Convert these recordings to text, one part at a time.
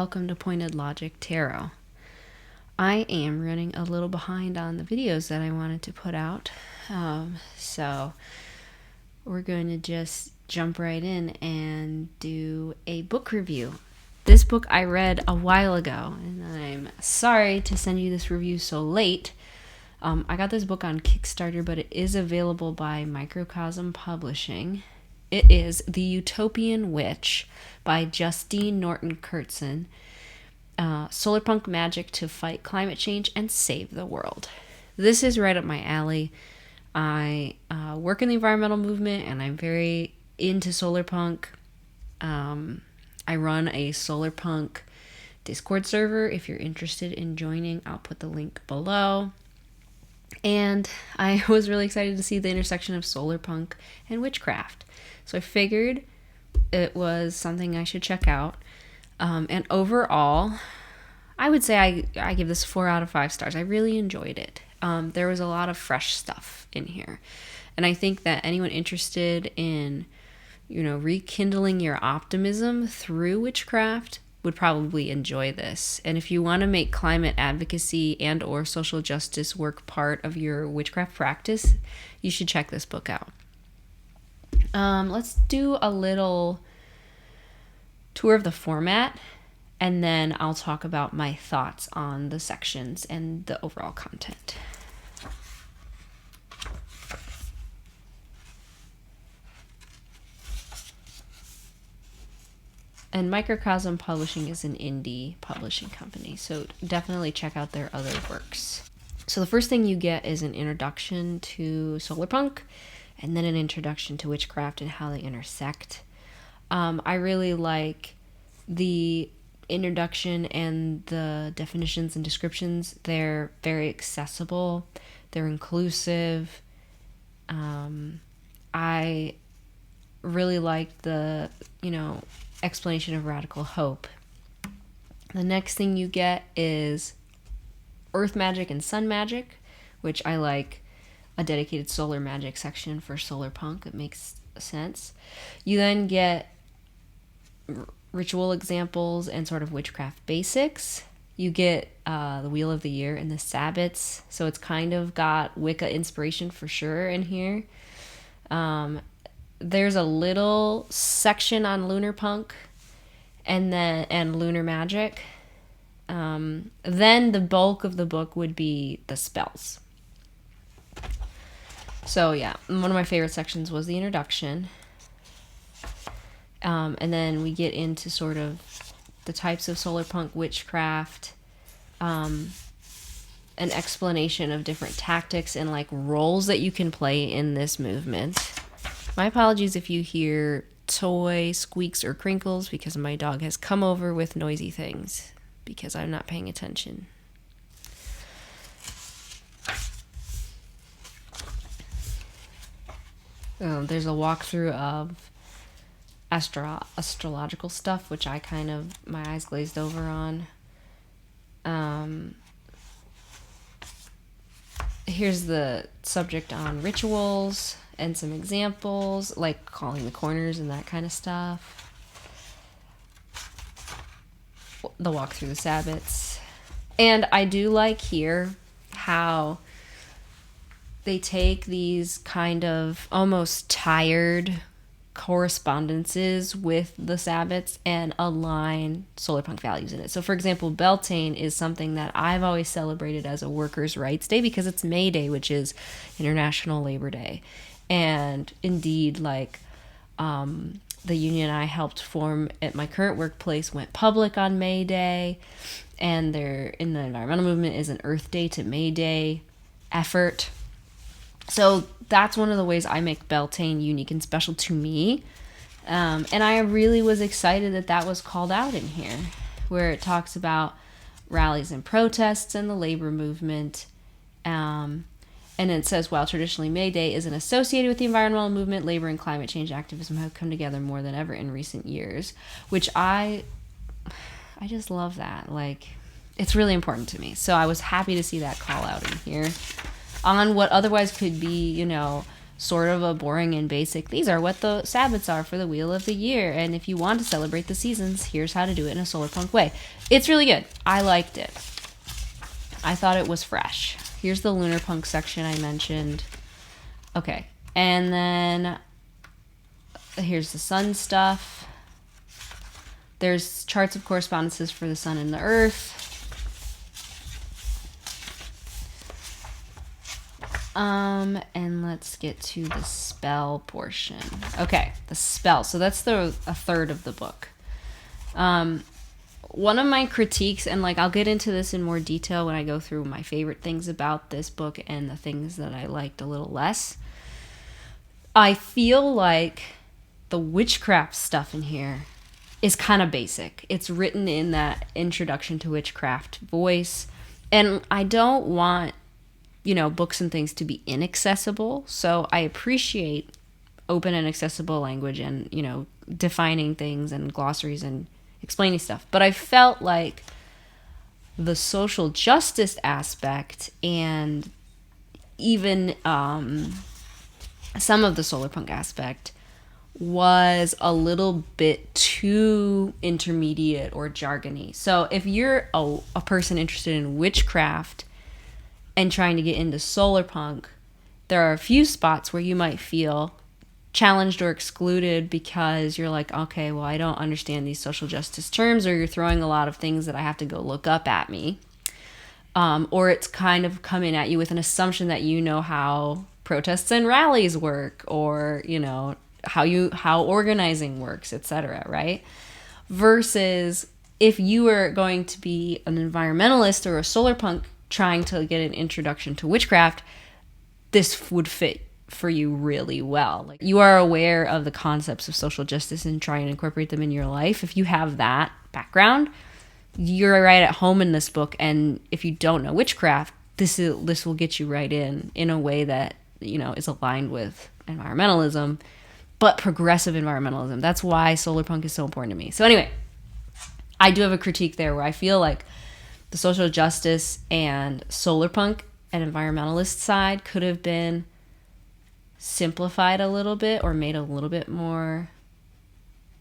welcome to Pointed Logic Tarot. I am running a little behind on the videos that I wanted to put out, so we're going to just jump right in and do a book review. This book I read a while ago, and I'm sorry to send you this review so late. I got this book on Kickstarter, but it is available by Microcosm Publishing. It is The Utopian Witch by Justine Norton-Kurtzen. Solarpunk magic to fight climate change and save the world. This is right up my alley. I work in the environmental movement, and I'm very into Solarpunk. I run a Solarpunk Discord server. If you're interested in joining, I'll put the link below. And I was really excited to see the intersection of Solarpunk and Witchcraft. So I figured it was something I should check out. And overall, I would say I give this 4 out of 5 stars. I really enjoyed it. There was a lot of fresh stuff in here. And I think that anyone interested in, rekindling your optimism through witchcraft would probably enjoy this. And if you want to make climate advocacy and or social justice work part of your witchcraft practice, you should check this book out. Let's do a little tour of the format, and then I'll talk about my thoughts on the sections and the overall content. And Microcosm Publishing is an indie publishing company, so definitely check out their other works. So the first thing you get is an introduction to Solarpunk, and then an introduction to witchcraft and how they intersect. I really like the introduction and the definitions and descriptions. They're very accessible. They're inclusive. I really like the, explanation of radical hope. The next thing you get is earth magic and sun magic, which I like a dedicated solar magic section for Solarpunk. It makes sense. You then get ritual examples and sort of witchcraft basics. You get the Wheel of the Year and the Sabbats, so it's kind of got Wicca inspiration for sure in here. There's a little section on lunar punk and lunar magic. Then the bulk of the book would be the spells. So yeah, one of my favorite sections was the introduction. And then we get into sort of the types of Solarpunk witchcraft, an explanation of different tactics and roles that you can play in this movement. My apologies if you hear toy squeaks or crinkles, because my dog has come over with noisy things because I'm not paying attention. There's a walkthrough of astrological stuff, which my eyes glazed over on. Here's the subject on rituals and some examples, like calling the corners and that kind of stuff. The walk through the Sabbats. And I do like here how they take these kind of almost tired correspondences with the Sabbats and align Solarpunk values in it. So for example, Beltane is something that I've always celebrated as a workers' rights day because it's May Day, which is International Labor Day. And indeed, the union I helped form at my current workplace went public on May Day, and there in the environmental movement is an Earth Day to May Day effort. So that's one of the ways I make Beltane unique and special to me. And I really was excited that was called out in here, where it talks about rallies and protests and the labor movement. And it says, while traditionally May Day isn't associated with the environmental movement, labor and climate change activism have come together more than ever in recent years, which I just love that. It's really important to me. So I was happy to see that call out in here on what otherwise could be, sort of a boring and basic, these are what the Sabbats are for the Wheel of the Year, and if you want to celebrate the seasons, here's how to do it in a Solarpunk way. It's really good. I liked it. I thought it was fresh. Here's the Lunarpunk section I mentioned. Okay, and then here's the sun stuff. There's charts of correspondences for the sun and the earth. And let's get to the spell portion. Okay, the spell. So that's a third of the book. One of my critiques, and like I'll get into this in more detail when I go through my favorite things about this book and the things that I liked a little less. I feel like the witchcraft stuff in here is kind of basic. It's written in that introduction to witchcraft voice, and I don't want, books and things to be inaccessible. So I appreciate open and accessible language and, defining things and glossaries and explaining stuff. But I felt like the social justice aspect and even some of the Solarpunk aspect was a little bit too intermediate or jargony. So if you're a person interested in witchcraft and trying to get into Solarpunk, there are a few spots where you might feel challenged or excluded because you're like, okay, well, I don't understand these social justice terms, or you're throwing a lot of things that I have to go look up at me. Or it's kind of coming at you with an assumption that you know how protests and rallies work, or, how organizing works, etc., right? Versus if you were going to be an environmentalist or a Solarpunk trying to get an introduction to witchcraft, this would fit for you really well. Like, you are aware of the concepts of social justice and try and incorporate them in your life. If you have that background, you're right at home in this book. And if you don't know witchcraft, this will get you right in a way that, is aligned with environmentalism, but progressive environmentalism. That's why Solarpunk is so important to me. So anyway, I do have a critique there where I feel like the social justice and Solarpunk and environmentalist side could have been simplified a little bit or made a little bit more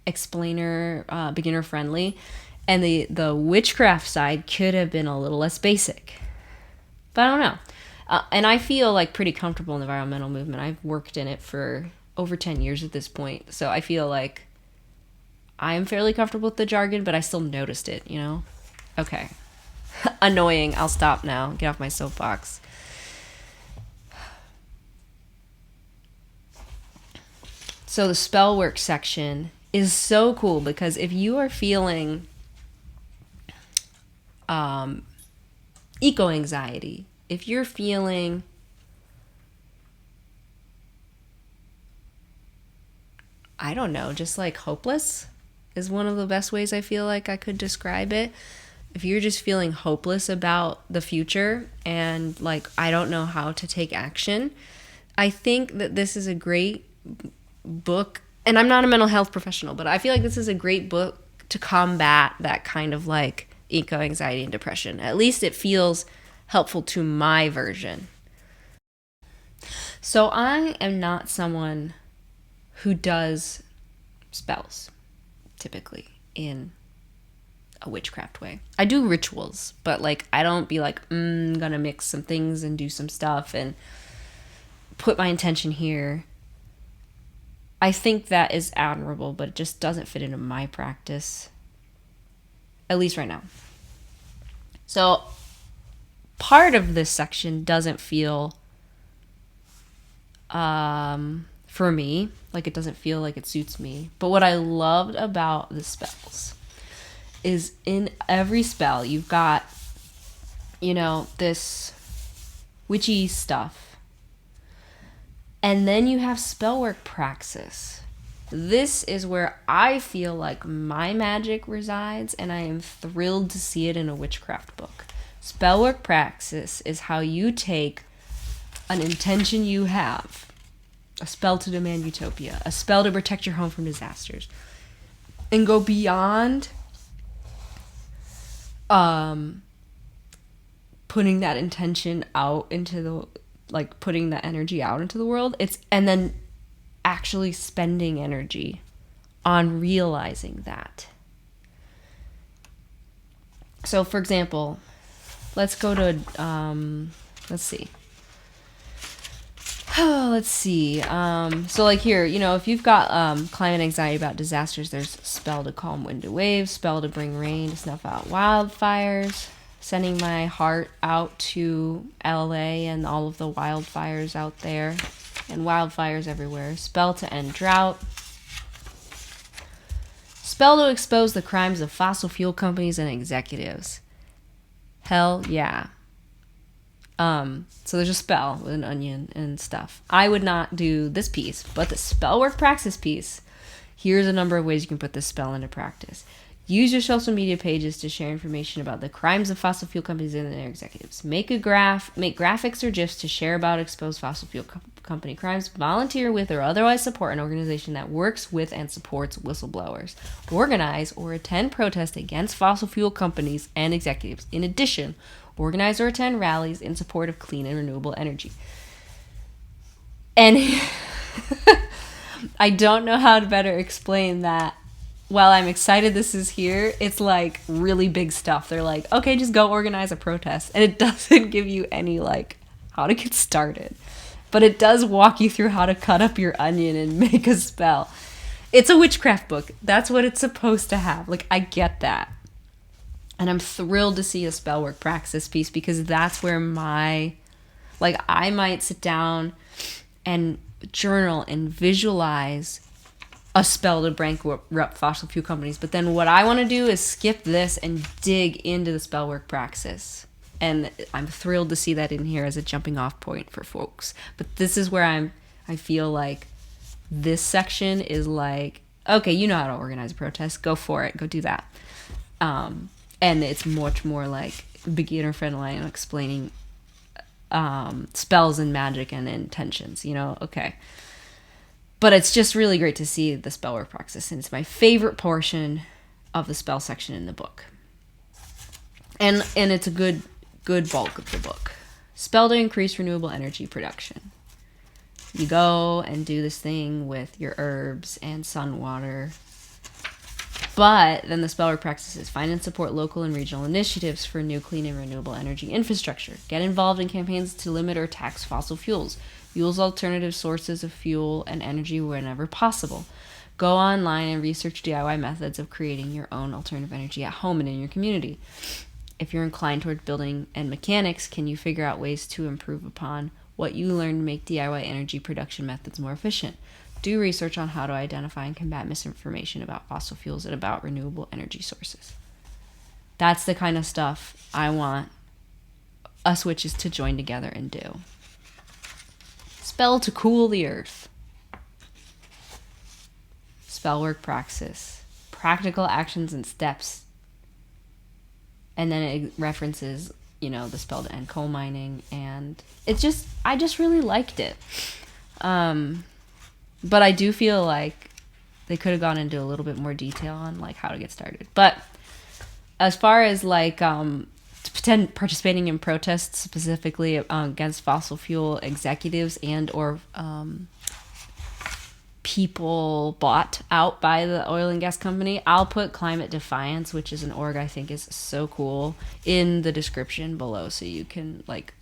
beginner friendly, and the witchcraft side could have been a little less basic. But I don't know. And I feel like pretty comfortable in the environmental movement. I've worked in it for over 10 years at this point, so I feel like I'm fairly comfortable with the jargon, but I still noticed it, Okay. Annoying. I'll stop now. Get off my soapbox. So the spell work section is so cool because if you are feeling eco-anxiety, if you're feeling I don't know, just like hopeless is one of the best ways I feel like I could describe it. If you're just feeling hopeless about the future and like, I don't know how to take action, I think that this is a great book. And I'm not a mental health professional, but I feel like this is a great book to combat that kind of like eco-anxiety and depression. At least it feels helpful to my version. So I am not someone who does spells typically in a witchcraft way. I do rituals, but like I don't be like, gonna mix some things and do some stuff and put my intention here. I think that is admirable, but it just doesn't fit into my practice, at least right now. So part of this section doesn't feel for me, like it doesn't feel like it suits me. But what I loved about the spells is in every spell you've got, this witchy stuff. And then you have spellwork praxis. This is where I feel like my magic resides, and I am thrilled to see it in a witchcraft book. Spellwork praxis is how you take an intention you have, a spell to demand utopia, a spell to protect your home from disasters, and go beyond putting that intention out into like putting the energy out into the world. And then actually spending energy on realizing that. So for example, let's go to, let's see. Oh, let's see. So like here, if you've got climate anxiety about disasters, there's spell to calm wind and waves, spell to bring rain, to snuff out wildfires, sending my heart out to LA and all of the wildfires out there, and wildfires everywhere. Spell to end drought. Spell to expose the crimes of fossil fuel companies and executives. Hell yeah. So there's a spell with an onion and stuff. I would not do this piece, but the spell work praxis piece. Here's a number of ways you can put this spell into practice. Use your social media pages to share information about the crimes of fossil fuel companies and their executives. Make graphics or GIFs to share about exposed fossil fuel company crimes. Volunteer with or otherwise support an organization that works with and supports whistleblowers. Organize or attend protests against fossil fuel companies and executives. In addition, organize or attend rallies in support of clean and renewable energy. And I don't know how to better explain that. While I'm excited this is here, it's like really big stuff. They're like, okay, just go organize a protest. And it doesn't give you any like how to get started. But it does walk you through how to cut up your onion and make a spell. It's a witchcraft book. That's what it's supposed to have. Like, I get that. And I'm thrilled to see a spell work praxis piece, because that's where I might sit down and journal and visualize a spell to bankrupt fossil fuel companies. But then what I want to do is skip this and dig into the spell work praxis. And I'm thrilled to see that in here as a jumping off point for folks. But this is where I feel like this section is like, okay, you know how to organize a protest. Go for it. Go do that. And it's much more like beginner friendly and explaining spells and magic and intentions, okay. But it's just really great to see the spell work praxis, and it's my favorite portion of the spell section in the book. And it's a good bulk of the book. Spell to increase renewable energy production. You go and do this thing with your herbs and sun water. But then the spell work practices find and support local and regional initiatives for new clean and renewable energy infrastructure. Get involved in campaigns to limit or tax fossil fuels. Use alternative sources of fuel and energy whenever possible. Go online and research DIY methods of creating your own alternative energy at home and in your community. If you're inclined toward building and mechanics, can you figure out ways to improve upon what you learned to make DIY energy production methods more efficient? Do research on how to identify and combat misinformation about fossil fuels and about renewable energy sources. That's the kind of stuff I want us witches to join together and do. Spell to cool the earth. Spell work praxis. Practical actions and steps. And then it references, the spell to end coal mining. And I just really liked it. But I do feel like they could have gone into a little bit more detail on like how to get started. But as far as like participating in protests specifically against fossil fuel executives and or people bought out by the oil and gas company, I'll put Climate Defiance, which is an org I think is so cool, in the description below, so you can like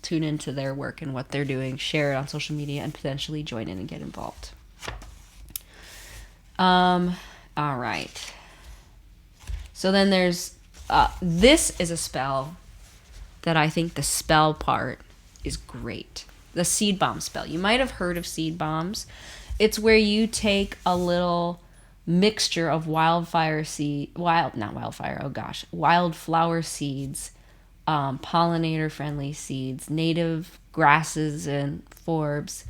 tune into their work and what they're doing, share it on social media, and potentially join in and get involved. All right. So then there's this is a spell that I think the spell part is great. The seed bomb spell. You might have heard of seed bombs. It's where you take a little mixture of wildflower seeds, pollinator-friendly seeds, native grasses and forbs,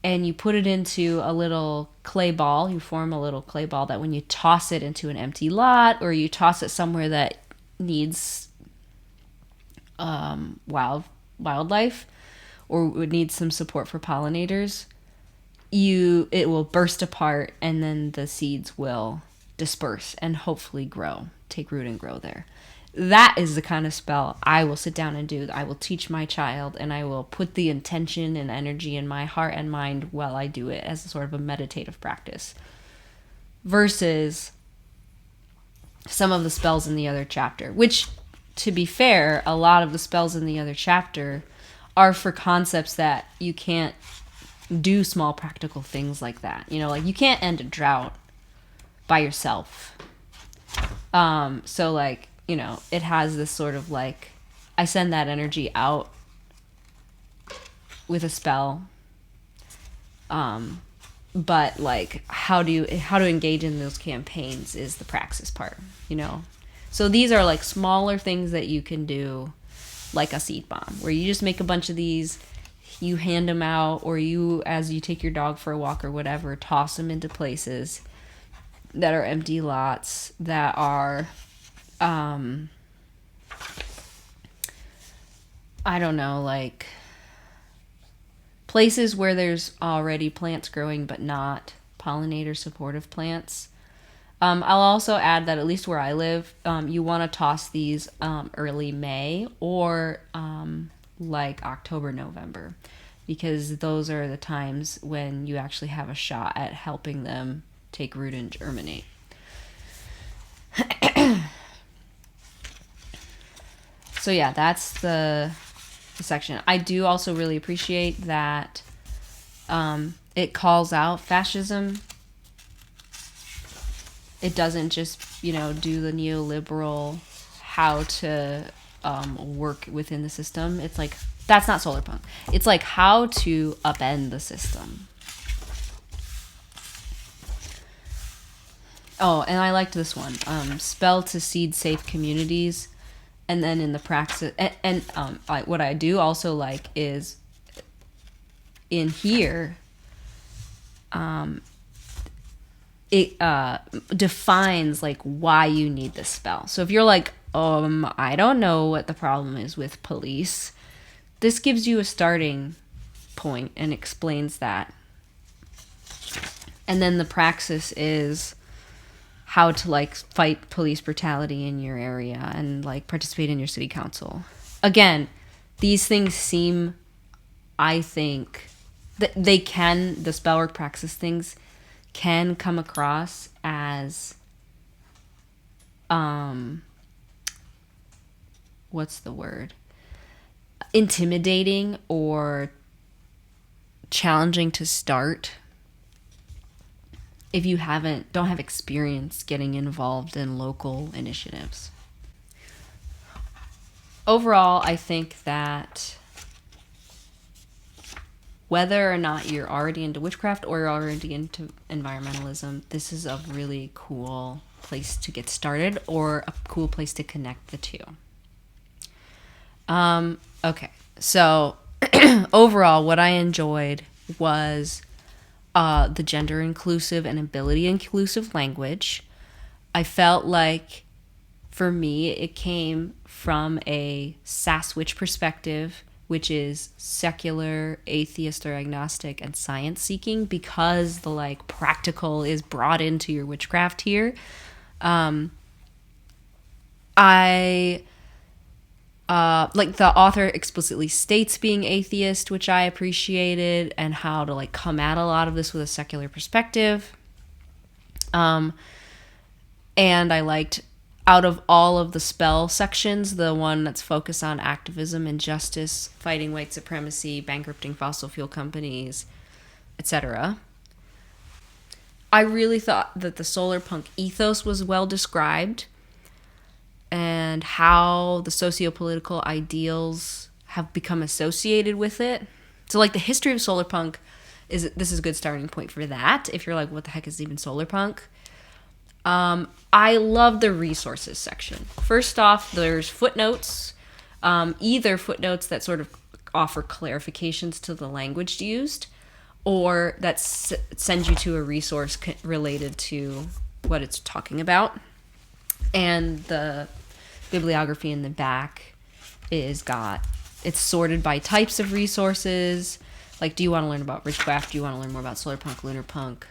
and you put it into a little clay ball. You form a little clay ball that when you toss it into an empty lot or you toss it somewhere that needs wildlife or would need some support for pollinators, it will burst apart, and then the seeds will disperse and hopefully take root and grow there. That is the kind of spell I will sit down and do. I will teach my child, and I will put the intention and energy in my heart and mind while I do it as a sort of a meditative practice. Versus some of the spells in the other chapter, which, to be fair, a lot of the spells in the other chapter are for concepts that you can't do small practical things like that. You know, like you can't end a drought by yourself. So like, you know, it has this sort of like, I send that energy out with a spell. But like how to engage in those campaigns is the praxis part, you know. So these are like smaller things that you can do, like a seed bomb, where you just make a bunch of these, you hand them out, or you, as you take your dog for a walk or whatever, toss them into places that are empty lots, that are I don't know, like places where there's already plants growing but not pollinator supportive plants. I'll also add that at least where I live, you want to toss these early May or like October, November, because those are the times when you actually have a shot at helping them take root and germinate. So yeah, that's the section. I do also really appreciate that it calls out fascism. It doesn't just, you know, do the neoliberal how to work within the system. It's like, that's not Solarpunk. It's like how to upend the system. Oh, and I liked this one. Spell to seed safe communities. And then in the praxis, and what I do also like is in here, it defines like why you need this spell. So if you're like, I don't know what the problem is with police, this gives you a starting point and explains that. And then the praxis is how to like fight police brutality in your area and like participate in your city council. Again, these things seem, I think, that they can, the spellwork praxis things can come across as, what's the word? Intimidating or challenging to start if you don't have experience getting involved in local initiatives. Overall, I think that whether or not you're already into witchcraft or you're already into environmentalism, this is a really cool place to get started, or a cool place to connect the two. Okay, so overall, what I enjoyed was the gender inclusive and ability inclusive language. I felt like, for me, it came from a sass witch perspective, which is secular, atheist or agnostic, and science seeking, because the like practical is brought into your witchcraft here. Like the author explicitly states being atheist, which I appreciated, and how to like come at a lot of this with a secular perspective. And I liked, out of all of the spell sections, the one that's focused on activism and justice, fighting white supremacy, bankrupting fossil fuel companies, etc. I really thought that the Solarpunk ethos was well described, and how the socio-political ideals have become associated with it. So like the history of Solarpunk this is a good starting point for that, if you're like, what the heck is even Solarpunk? I love the resources section. First off, there's footnotes, either footnotes that sort of offer clarifications to the language used, or that sends you to a resource related to what it's talking about. And the bibliography in the back it's sorted by types of resources. Like, do you want to learn about Witchcraft? Do you want to learn more about Solarpunk, Lunar Punk,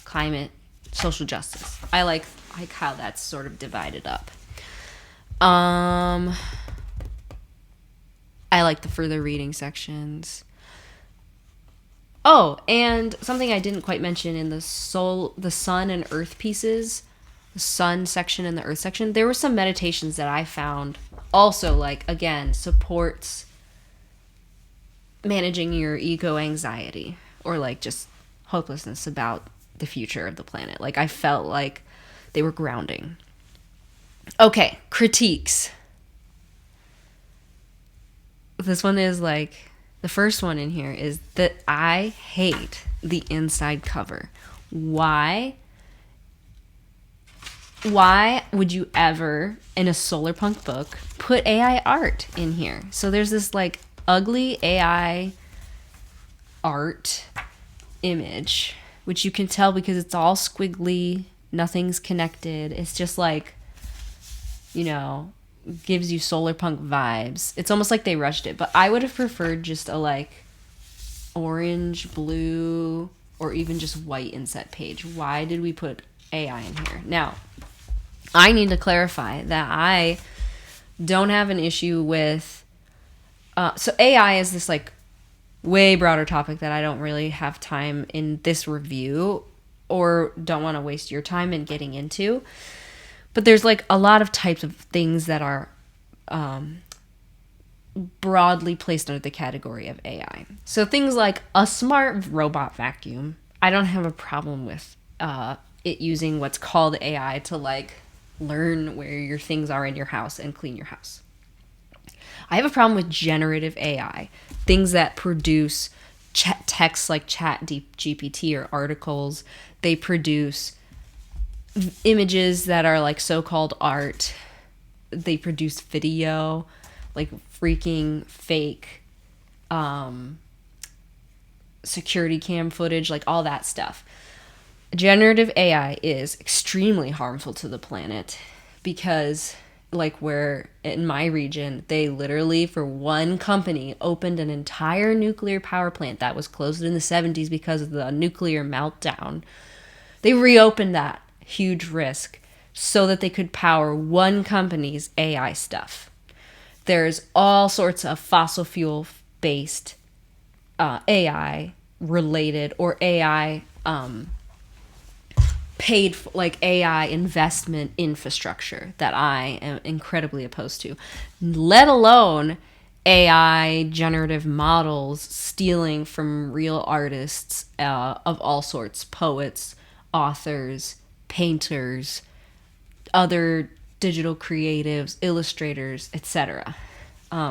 climate social justice. I like how that's sort of divided up. I like the further reading sections. Oh, and something I didn't quite mention in the sun and earth pieces, the sun section and the earth section, there were some meditations that I found also, like, again, supports managing your ego anxiety or like just hopelessness about the future of the planet. Like, I felt like they were grounding. Okay, critiques. This one is like, the first one in here is that I hate the inside cover. Why would you ever, in a Solarpunk book, put AI art in here? So there's this like ugly AI art image, which you can tell because it's all squiggly, nothing's connected. It's just like, you know, gives you Solarpunk vibes. It's almost like they rushed it, but I would have preferred just a like orange, blue, or even just white inset page. Why did we put AI in here? Now, I need to clarify that I don't have an issue with so AI is this like way broader topic that I don't really have time in this review or don't want to waste your time in getting into. But there's like a lot of types of things that are broadly placed under the category of AI. So things like a smart robot vacuum, I don't have a problem with it using what's called AI to like learn where your things are in your house and clean your house. I have a problem with generative AI, things that produce text like Chat GPT or articles. They produce images that are like so-called art. They produce video, like freaking fake security cam footage, like all that stuff. Generative AI is extremely harmful to the planet because, like, where in my region, they literally, for one company, opened an entire nuclear power plant that was closed in the 70s because of the nuclear meltdown. They reopened that huge risk so that they could power one company's AI stuff. There's all sorts of fossil fuel based AI related or AI paid for, like AI investment infrastructure that I am incredibly opposed to, let alone AI generative models stealing from real artists of all sorts, poets, authors, painters, other digital creatives, illustrators, etc.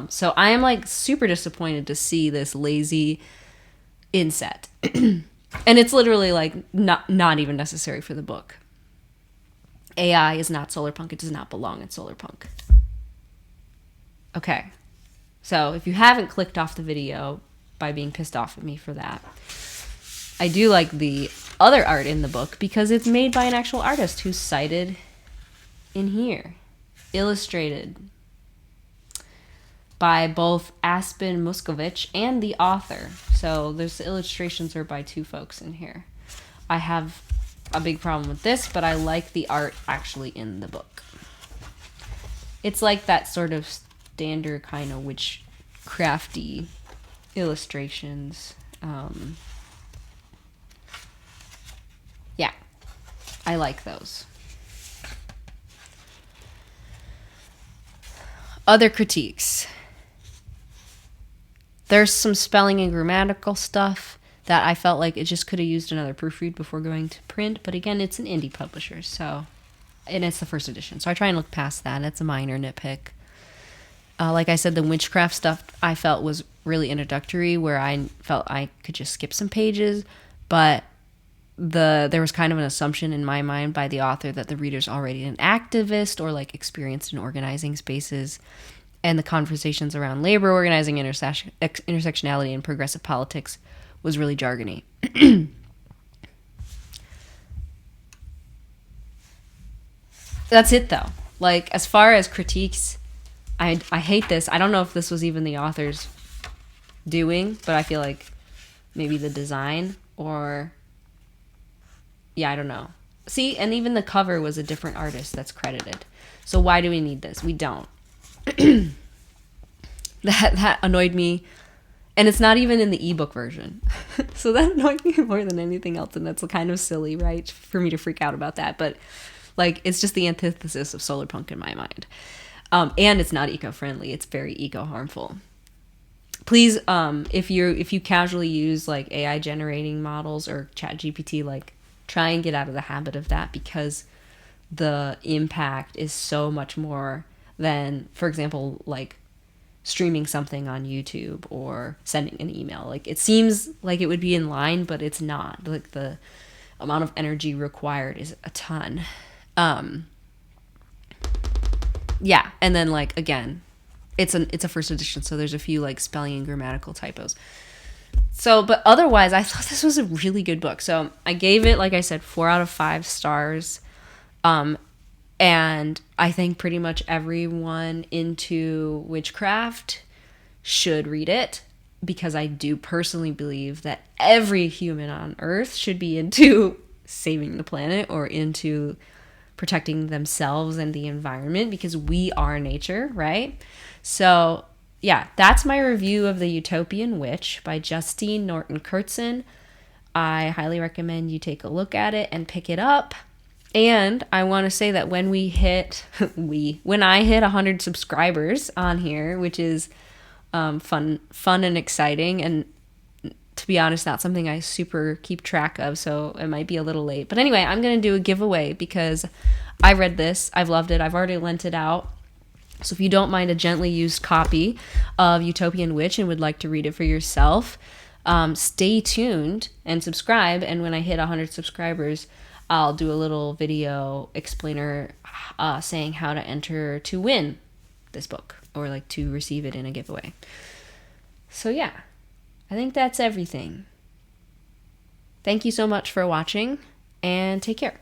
So I am like super disappointed to see this lazy inset. And it's literally like not even necessary for the book. AI is not Solarpunk. It does not belong in Solarpunk. Okay. So if you haven't clicked off the video by being pissed off at me for that, I do like the other art in the book because it's made by an actual artist who's cited in here. Illustrated by both Aspen Muscovich and the author. So those illustrations are by two folks in here. I have a big problem with this, but I like the art actually in the book. It's like that sort of standard kind of witchcrafty illustrations. Yeah, I like those. Other critiques. There's some spelling and grammatical stuff that I felt like it just could have used another proofread before going to print. But again, it's an indie publisher, so, and it's the first edition. So I try and look past that. It's a minor nitpick. Like I said, the Witchcraft stuff I felt was really introductory, where I felt I could just skip some pages. But there was kind of an assumption in my mind by the author that the reader's already an activist or like experienced in organizing spaces. And the conversations around labor organizing, intersectionality, and progressive politics was really jargony. That's it, though. Like, as far as critiques, I hate this. I don't know if this was even the author's doing, but I feel like maybe the design or... Yeah, I don't know. See, and even the cover was a different artist that's credited. So why do we need this? We don't. That annoyed me. And it's not even in the ebook version. So that annoyed me more than anything else. And that's kind of silly, right? For me to freak out about that. But like, it's just the antithesis of Solarpunk in my mind. And it's not eco-friendly. It's very eco-harmful. Please, if you casually use like AI generating models or ChatGPT, like try and get out of the habit of that, because the impact is so much more than, for example, like streaming something on YouTube or sending an email. Like, it seems like it would be in line, but it's not. Like, the amount of energy required is a ton. Yeah, and then like, again, it's a first edition, so there's a few like spelling and grammatical typos. So, but otherwise, I thought this was a really good book. So I gave it, like I said, 4 out of 5 stars. And I think pretty much everyone into witchcraft should read it, because I do personally believe that every human on Earth should be into saving the planet or into protecting themselves and the environment, because we are nature, right? So yeah, that's my review of The Utopian Witch by Justine Norton Kurtzen. I highly recommend you take a look at it and pick it up. And I want to say that when I hit 100 subscribers on here, which is fun and exciting, and to be honest, not something I super keep track of, so it might be a little late. But anyway, I'm going to do a giveaway because I read this. I've loved it. I've already lent it out. So if you don't mind a gently used copy of Utopian Witch and would like to read it for yourself, stay tuned and subscribe. And when I hit 100 subscribers, I'll do a little video explainer saying how to enter to win this book, or like to receive it in a giveaway. So yeah, I think that's everything. Thank you so much for watching, and take care.